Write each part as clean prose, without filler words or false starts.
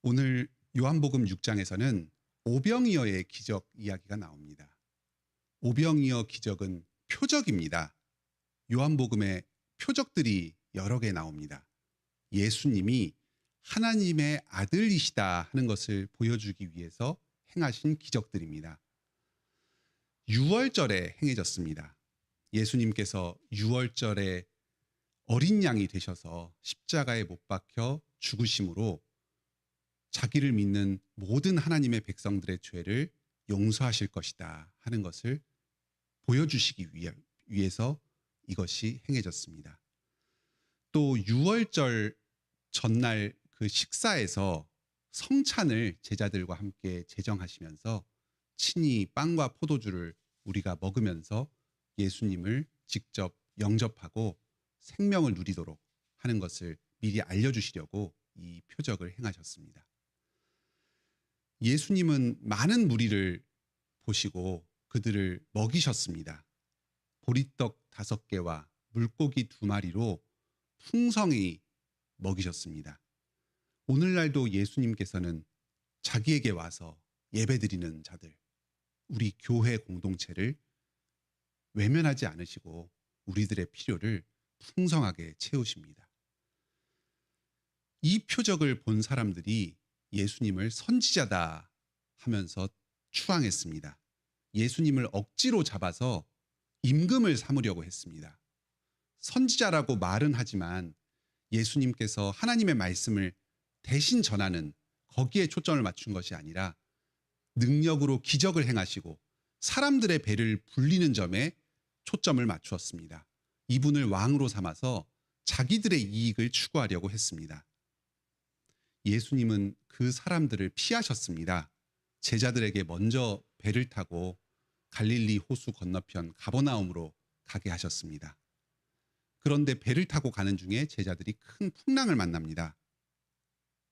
오늘 요한복음 6장에서는 오병이어의 기적 이야기가 나옵니다. 오병이어 기적은 표적입니다. 요한복음에 표적들이 여러 개 나옵니다. 예수님이 하나님의 아들이시다 하는 것을 보여주기 위해서 행하신 기적들입니다. 유월절에 행해졌습니다. 예수님께서 유월절에 어린 양이 되셔서 십자가에 못 박혀 죽으심으로 자기를 믿는 모든 하나님의 백성들의 죄를 용서하실 것이다 하는 것을 보여주시기 위해서 이것이 행해졌습니다. 또 유월절 전날 그 식사에서 성찬을 제자들과 함께 제정하시면서 친히 빵과 포도주를 우리가 먹으면서 예수님을 직접 영접하고 생명을 누리도록 하는 것을 미리 알려주시려고 이 표적을 행하셨습니다. 예수님은 많은 무리를 보시고 그들을 먹이셨습니다. 보리떡 5개와 물고기 2마리로 풍성히 먹이셨습니다. 오늘날도 예수님께서는 자기에게 와서 예배드리는 자들, 우리 교회 공동체를 외면하지 않으시고 우리들의 필요를 풍성하게 채우십니다. 이 표적을 본 사람들이 예수님을 선지자다 하면서 추앙했습니다. 예수님을 억지로 잡아서 임금을 삼으려고 했습니다. 선지자라고 말은 하지만 예수님께서 하나님의 말씀을 대신 전하는 거기에 초점을 맞춘 것이 아니라 능력으로 기적을 행하시고 사람들의 배를 불리는 점에 초점을 맞추었습니다. 이분을 왕으로 삼아서 자기들의 이익을 추구하려고 했습니다. 예수님은 그 사람들을 피하셨습니다. 제자들에게 먼저 배를 타고 갈릴리 호수 건너편 가버나움으로 가게 하셨습니다. 그런데 배를 타고 가는 중에 제자들이 큰 풍랑을 만납니다.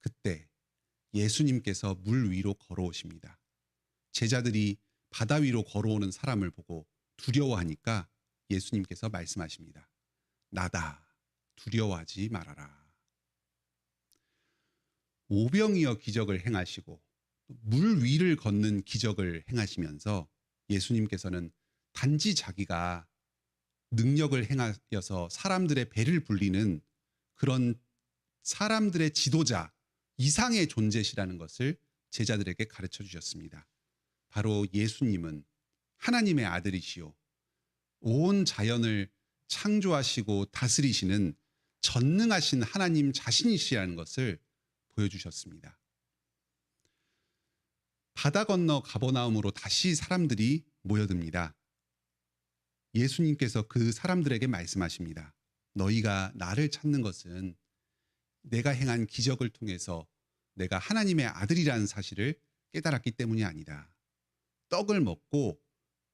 그때 예수님께서 물 위로 걸어오십니다. 제자들이 바다 위로 걸어오는 사람을 보고 두려워하니까 예수님께서 말씀하십니다. 나다, 두려워하지 말아라. 오병이어 기적을 행하시고 물 위를 걷는 기적을 행하시면서 예수님께서는 단지 자기가 능력을 행하여서 사람들의 배를 불리는 그런 사람들의 지도자 이상의 존재시라는 것을 제자들에게 가르쳐 주셨습니다. 바로 예수님은 하나님의 아들이시요 온 자연을 창조하시고 다스리시는 전능하신 하나님 자신이시라는 것을 보여주셨습니다. 바다 건너 가버나움으로 다시 사람들이 모여듭니다. 예수님께서 그 사람들에게 말씀하십니다. 너희가 나를 찾는 것은 내가 행한 기적을 통해서 내가 하나님의 아들이라는 사실을 깨달았기 때문이 아니다. 떡을 먹고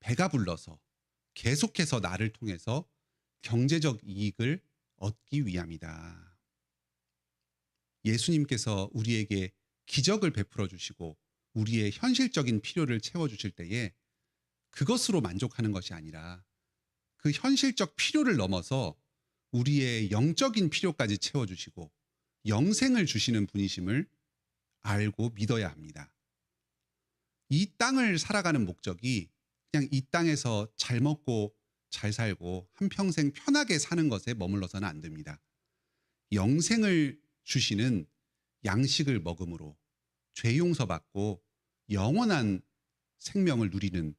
배가 불러서 계속해서 나를 통해서 경제적 이익을 얻기 위함이다. 예수님께서 우리에게 기적을 베풀어 주시고 우리의 현실적인 필요를 채워주실 때에 그것으로 만족하는 것이 아니라 그 현실적 필요를 넘어서 우리의 영적인 필요까지 채워주시고 영생을 주시는 분이심을 알고 믿어야 합니다. 이 땅을 살아가는 목적이 그냥 이 땅에서 잘 먹고 잘 살고 한평생 편하게 사는 것에 머물러서는 안 됩니다. 영생을 주시는 양식을 먹음으로 죄 용서받고 영원한 생명을 누리는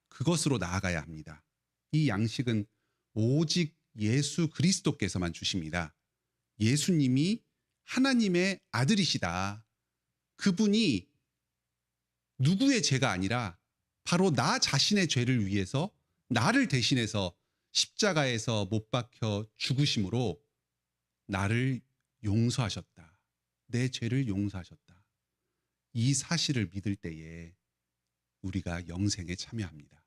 그것으로 나아가야 합니다. 이 양식은 오직 예수 그리스도께서만 주십니다. 예수님이 하나님의 아들이시다. 그분이 누구의 죄가 아니라 바로 나 자신의 죄를 위해서 나를 대신해서 십자가에서 못 박혀 죽으심으로 나를 용서하셨다. 내 죄를 용서하셨다. 이 사실을 믿을 때에 우리가 영생에 참여합니다.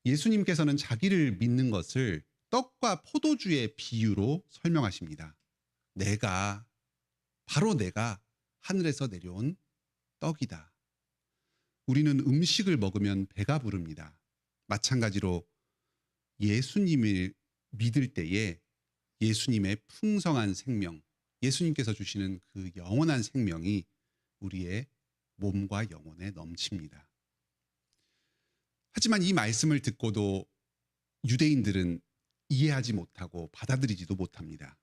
예수님께서는 자기를 믿는 것을 떡과 포도주의 비유로 설명하십니다. 바로 내가 하늘에서 내려온 떡이다. 우리는 음식을 먹으면 배가 부릅니다. 마찬가지로 예수님을 믿을 때에 예수님의 풍성한 생명, 예수님께서 주시는 그 영원한 생명이 우리의 몸과 영혼에 넘칩니다. 하지만 이 말씀을 듣고도 유대인들은 이해하지 못하고 받아들이지도 못합니다.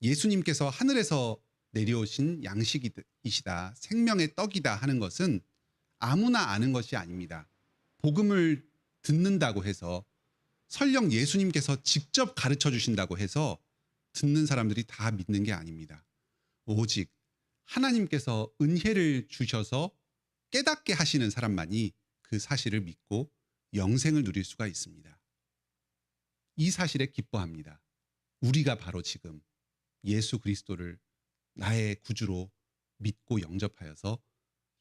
예수님께서 하늘에서 내려오신 양식이시다, 생명의 떡이다 하는 것은 아무나 아는 것이 아닙니다. 복음을 듣는다고 해서, 설령 예수님께서 직접 가르쳐 주신다고 해서 듣는 사람들이 다 믿는 게 아닙니다. 오직 하나님께서 은혜를 주셔서 깨닫게 하시는 사람만이 그 사실을 믿고 영생을 누릴 수가 있습니다. 이 사실에 기뻐합니다. 우리가 바로 지금 예수 그리스도를 나의 구주로 믿고 영접하여서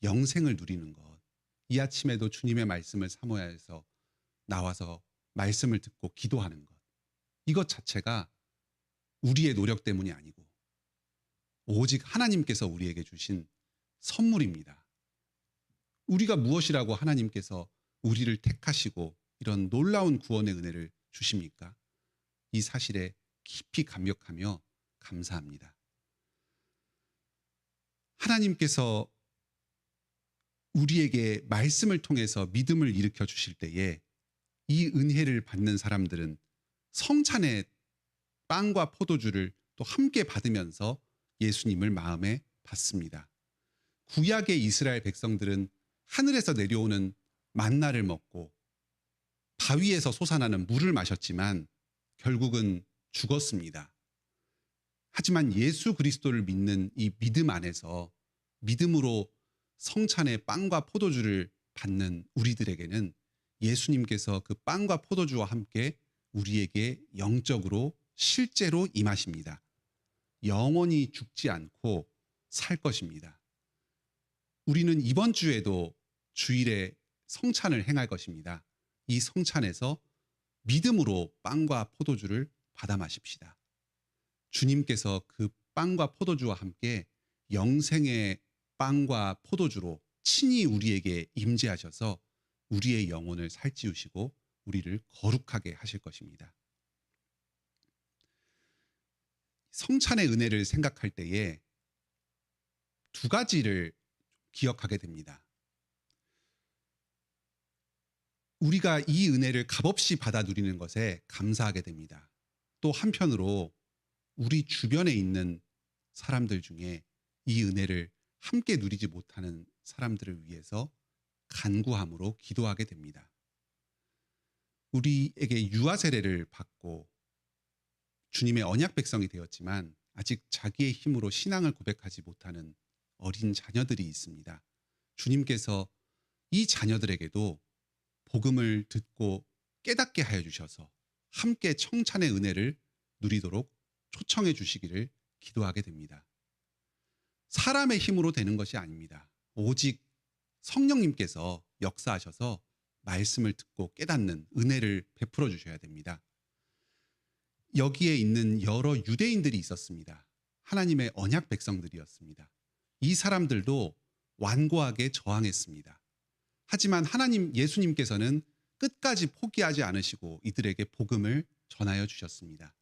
영생을 누리는 것. 이 아침에도 주님의 말씀을 사모해야 해서 나와서 말씀을 듣고 기도하는 것. 이것 자체가 우리의 노력 때문이 아니고 오직 하나님께서 우리에게 주신 선물입니다. 우리가 무엇이라고 하나님께서 우리를 택하시고 이런 놀라운 구원의 은혜를 주십니까? 이 사실에 깊이 감격하며 감사합니다. 하나님께서 우리에게 말씀을 통해서 믿음을 일으켜 주실 때에 이 은혜를 받는 사람들은 성찬의 빵과 포도주를 또 함께 받으면서 예수님을 마음에 받습니다. 구약의 이스라엘 백성들은 하늘에서 내려오는 만나를 먹고 바위에서 솟아나는 물을 마셨지만 결국은 죽었습니다. 하지만 예수 그리스도를 믿는 이 믿음 안에서 믿음으로 성찬의 빵과 포도주를 받는 우리들에게는 예수님께서 그 빵과 포도주와 함께 우리에게 영적으로 실제로 임하십니다. 영원히 죽지 않고 살 것입니다. 우리는 이번 주에도 주일에 성찬을 행할 것입니다. 이 성찬에서 믿음으로 빵과 포도주를 받아 마십시다. 주님께서 그 빵과 포도주와 함께 영생의 빵과 포도주로 친히 우리에게 임재하셔서 우리의 영혼을 살찌우시고 우리를 거룩하게 하실 것입니다. 성찬의 은혜를 생각할 때에 두 가지를 기억하게 됩니다. 우리가 이 은혜를 값없이 받아 누리는 것에 감사하게 됩니다. 또 한편으로 우리 주변에 있는 사람들 중에 이 은혜를 함께 누리지 못하는 사람들을 위해서 간구함으로 기도하게 됩니다. 우리에게 유아 세례를 받고 주님의 언약 백성이 되었지만 아직 자기의 힘으로 신앙을 고백하지 못하는 어린 자녀들이 있습니다. 주님께서 이 자녀들에게도 복음을 듣고 깨닫게 하여 주셔서 함께 청찬의 은혜를 누리도록 초청해 주시기를 기도하게 됩니다. 사람의 힘으로 되는 것이 아닙니다. 오직 성령님께서 역사하셔서 말씀을 듣고 깨닫는 은혜를 베풀어 주셔야 됩니다. 여기에 있는 여러 유대인들이 있었습니다. 하나님의 언약 백성들이었습니다. 이 사람들도 완고하게 저항했습니다. 하지만 하나님 예수님께서는 끝까지 포기하지 않으시고 이들에게 복음을 전하여 주셨습니다.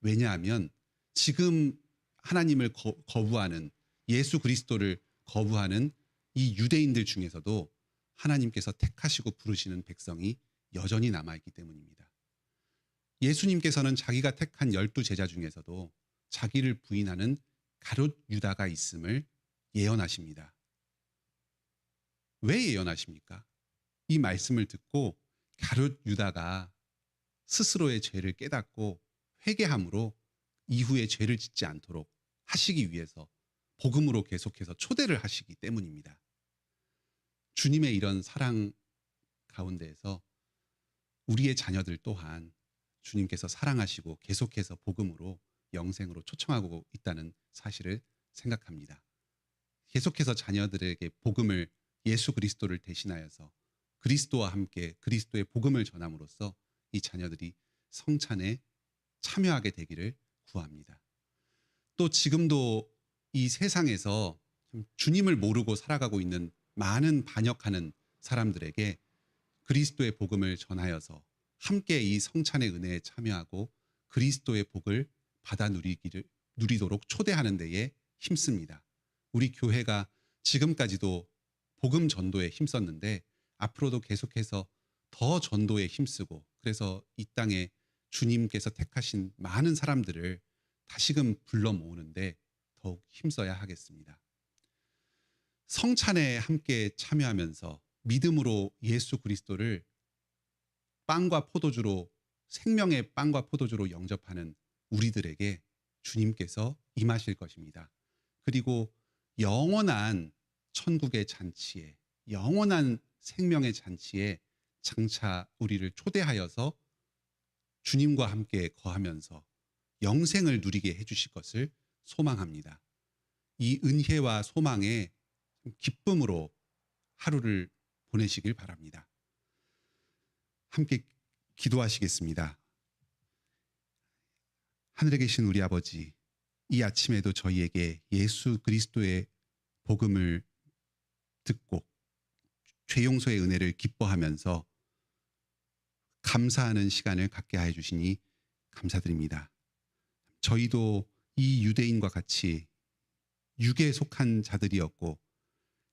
왜냐하면 지금 하나님을 거부하는 예수 그리스도를 거부하는 이 유대인들 중에서도 하나님께서 택하시고 부르시는 백성이 여전히 남아있기 때문입니다. 예수님께서는 자기가 택한 12 제자 중에서도 자기를 부인하는 가룟 유다가 있음을 예언하십니다. 왜 예언하십니까? 이 말씀을 듣고 가룟 유다가 스스로의 죄를 깨닫고 회개함으로 이후에 죄를 짓지 않도록 하시기 위해서 복음으로 계속해서 초대를 하시기 때문입니다. 주님의 이런 사랑 가운데에서 우리의 자녀들 또한 주님께서 사랑하시고 계속해서 복음으로 영생으로 초청하고 있다는 사실을 생각합니다. 계속해서 자녀들에게 복음을 예수 그리스도를 대신하여서 그리스도와 함께 그리스도의 복음을 전함으로써 이 자녀들이 성찬에 참여하게 되기를 구합니다. 또 지금도 이 세상에서 주님을 모르고 살아가고 있는 많은 반역하는 사람들에게 그리스도의 복음을 전하여서 함께 이 성찬의 은혜에 참여하고 그리스도의 복을 받아 누리기를 누리도록 초대하는 데에 힘씁니다. 우리 교회가 지금까지도 복음 전도에 힘썼는데 앞으로도 계속해서 더 전도에 힘쓰고, 그래서 이 땅에 주님께서 택하신 많은 사람들을 다시금 불러 모으는데 더욱 힘써야 하겠습니다. 성찬에 함께 참여하면서 믿음으로 예수 그리스도를 빵과 포도주로, 생명의 빵과 포도주로 영접하는 우리들에게 주님께서 임하실 것입니다. 그리고 영원한 천국의 잔치에, 영원한 생명의 잔치에 장차 우리를 초대하여서 주님과 함께 거하면서 영생을 누리게 해주실 것을 소망합니다. 이 은혜와 소망에 기쁨으로 하루를 보내시길 바랍니다. 함께 기도하시겠습니다. 하늘에 계신 우리 아버지, 이 아침에도 저희에게 예수 그리스도의 복음을 듣고 죄 용서의 은혜를 기뻐하면서 감사하는 시간을 갖게 하여 주시니 감사드립니다. 저희도 이 유대인과 같이 육에 속한 자들이었고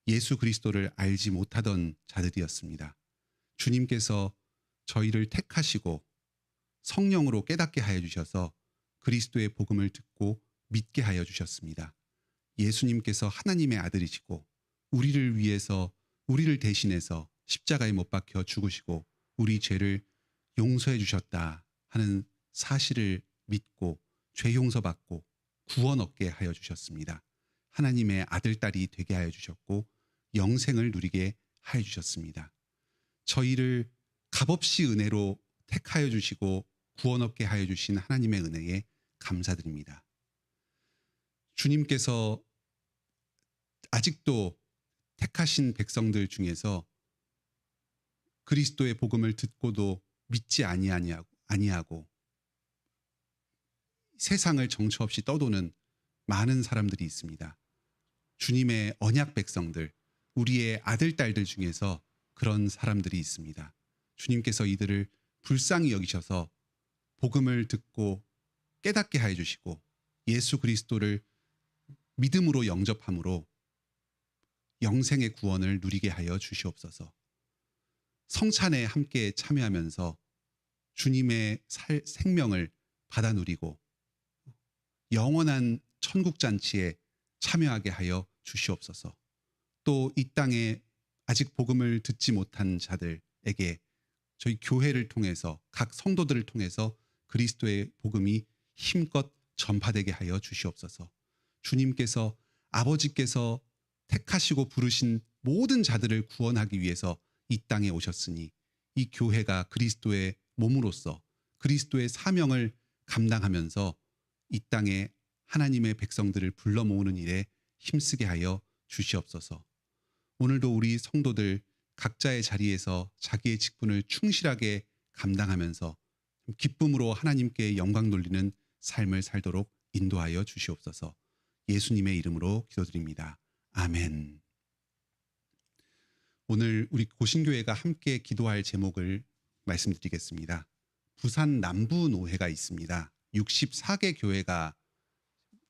예수 그리스도를 알지 못하던 자들이었습니다. 주님께서 저희를 택하시고 성령으로 깨닫게 하여 주셔서 그리스도의 복음을 듣고 믿게 하여 주셨습니다. 예수님께서 하나님의 아들이시고 우리를 위해서, 우리를 대신해서 십자가에 못 박혀 죽으시고 우리 죄를 용서해 주셨다 하는 사실을 믿고 죄 용서받고 구원 얻게 하여 주셨습니다. 하나님의 아들, 딸이 되게 하여 주셨고 영생을 누리게 하여 주셨습니다. 저희를 값없이 은혜로 택하여 주시고 구원 얻게 하여 주신 하나님의 은혜에 감사드립니다. 주님께서 아직도 택하신 백성들 중에서 그리스도의 복음을 듣고도 믿지 아니하고 세상을 정처 없이 떠도는 많은 사람들이 있습니다. 주님의 언약 백성들, 우리의 아들, 딸들 중에서 그런 사람들이 있습니다. 주님께서 이들을 불쌍히 여기셔서 복음을 듣고 깨닫게 하여 주시고 예수 그리스도를 믿음으로 영접함으로 영생의 구원을 누리게 하여 주시옵소서. 성찬에 함께 참여하면서 주님의 생명을 받아 누리고 영원한 천국 잔치에 참여하게 하여 주시옵소서. 또 이 땅에 아직 복음을 듣지 못한 자들에게 저희 교회를 통해서, 각 성도들을 통해서 그리스도의 복음이 힘껏 전파되게 하여 주시옵소서. 주님께서, 아버지께서 택하시고 부르신 모든 자들을 구원하기 위해서 이 땅에 오셨으니 이 교회가 그리스도의 몸으로서 그리스도의 사명을 감당하면서 이 땅에 하나님의 백성들을 불러 모으는 일에 힘쓰게 하여 주시옵소서. 오늘도 우리 성도들 각자의 자리에서 자기의 직분을 충실하게 감당하면서 기쁨으로 하나님께 영광 돌리는 삶을 살도록 인도하여 주시옵소서. 예수님의 이름으로 기도드립니다. 아멘. 오늘 우리 고신교회가 함께 기도할 제목을 말씀드리겠습니다. 부산 남부노회가 있습니다. 64개 교회가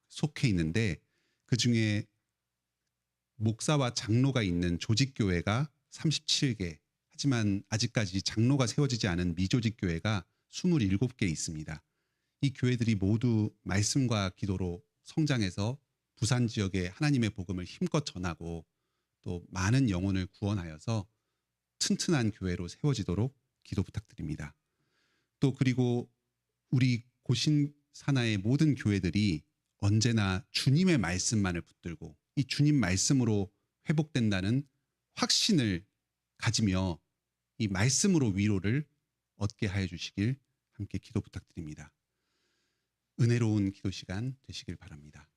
속해 있는데 그중에 목사와 장로가 있는 조직교회가 37개, 하지만 아직까지 장로가 세워지지 않은 미조직교회가 27개 있습니다. 이 교회들이 모두 말씀과 기도로 성장해서 부산 지역에 하나님의 복음을 힘껏 전하고 또 많은 영혼을 구원하여서 튼튼한 교회로 세워지도록 기도 부탁드립니다. 또 그리고 우리 고신 산하의 모든 교회들이 언제나 주님의 말씀만을 붙들고 이 주님 말씀으로 회복된다는 확신을 가지며 이 말씀으로 위로를 얻게 하여 주시길 함께 기도 부탁드립니다. 은혜로운 기도 시간 되시길 바랍니다.